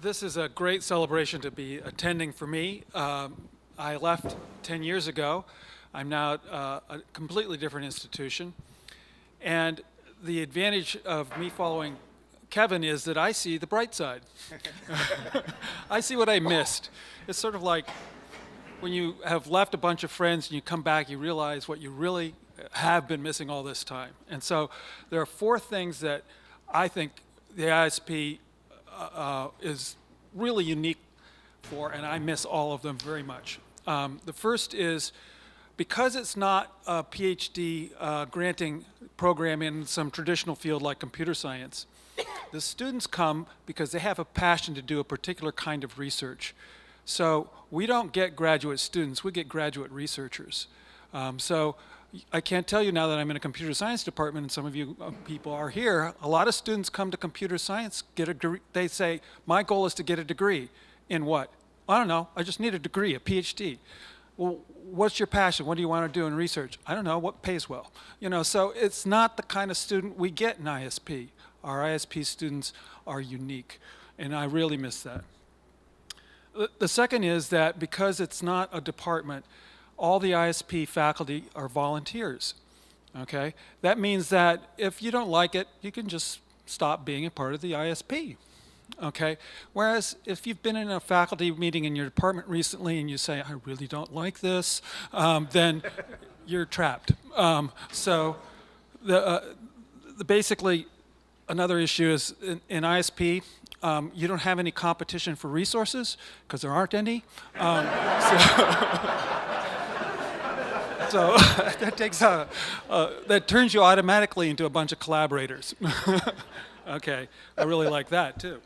This is a great celebration to be attending for me. I left 10 years ago. I'm now at a completely different institution. And the advantage of me following Kevin is that I see the bright side. I see what I missed. It's sort of like when you have left a bunch of friends and you come back, you realize what you really have been missing all this time. And so there are four things that I think the ISP is really unique for, and I miss all of them very much. The first is because it's not a PhD granting program in some traditional field like computer science, the students come because they have a passion to do a particular kind of research. So we don't get graduate students, we get graduate researchers. So I can't tell you now that I'm in a computer science department, and some of you people are here, a lot of students come to computer science, get a degree, they say, my goal is to get a degree. In what? I don't know, I just need a degree, a PhD. Well, what's your passion? What do you want to do in research? I don't know, what pays well? You know, so it's not the kind of student we get in ISP. Our ISP students are unique, and I really miss that. The second is that because it's not a department, all the ISP faculty are volunteers, okay? That means that if you don't like it, you can just stop being a part of the ISP, okay? Whereas if you've been in a faculty meeting in your department recently and you say, I really don't like this, then you're trapped. So basically, another issue is in ISP, you don't have any competition for resources because there aren't any. So that takes that turns you automatically into a bunch of collaborators. Okay, I really like that too.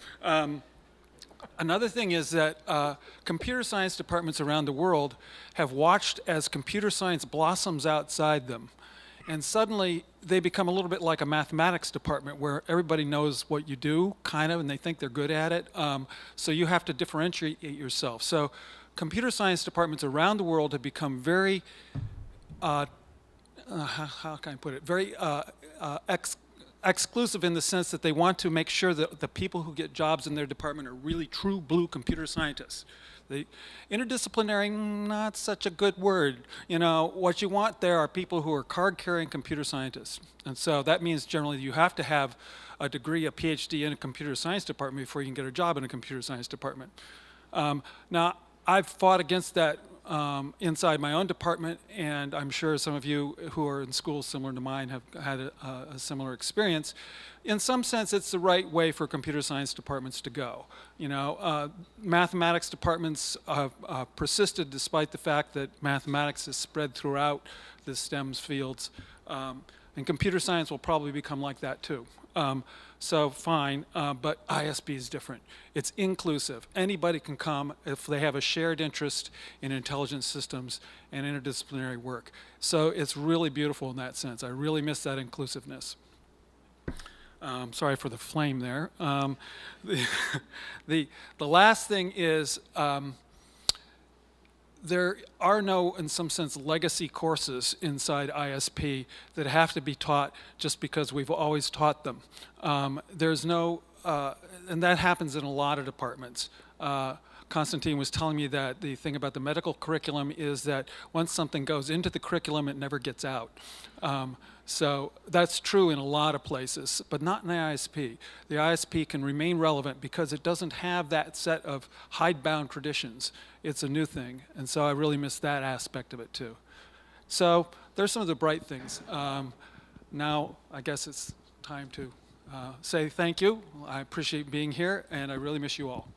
Another thing is that computer science departments around the world have watched as computer science blossoms outside them. And suddenly they become a little bit like a mathematics department where everybody knows what you do, kind of, and they think they're good at it. So you have to differentiate yourself. So computer science departments around the world have become very how can I put it, very exclusive in the sense that they want to make sure that the people who get jobs in their department are really true blue computer scientists. The interdisciplinary, not such a good word. You know, what you want there are people who are card-carrying computer scientists. And so that means generally you have to have a degree, a PhD in a computer science department before you can get a job in a computer science department. Now, I've fought against that inside my own department, and I'm sure some of you who are in schools similar to mine have had a similar experience. In some sense, it's the right way for computer science departments to go. You know, mathematics departments have persisted despite the fact that mathematics is spread throughout the STEM fields, and computer science will probably become like that too. So fine, but ISB is different. It's inclusive. Anybody can come if they have a shared interest in intelligent systems and interdisciplinary work. So it's really beautiful in that sense. I really miss that inclusiveness. Sorry for the flame there. The last thing is there are no, in some sense, legacy courses inside ISP that have to be taught just because we've always taught them. There's no, and that happens in a lot of departments. Constantine was telling me that the thing about the medical curriculum is that once something goes into the curriculum, it never gets out. So that's true in a lot of places, but not in the ISP. The ISP can remain relevant because it doesn't have that set of hidebound traditions. It's a new thing, and so I really miss that aspect of it too. So there's some of the bright things. Now I guess it's time to say thank you. I appreciate being here, and I really miss you all.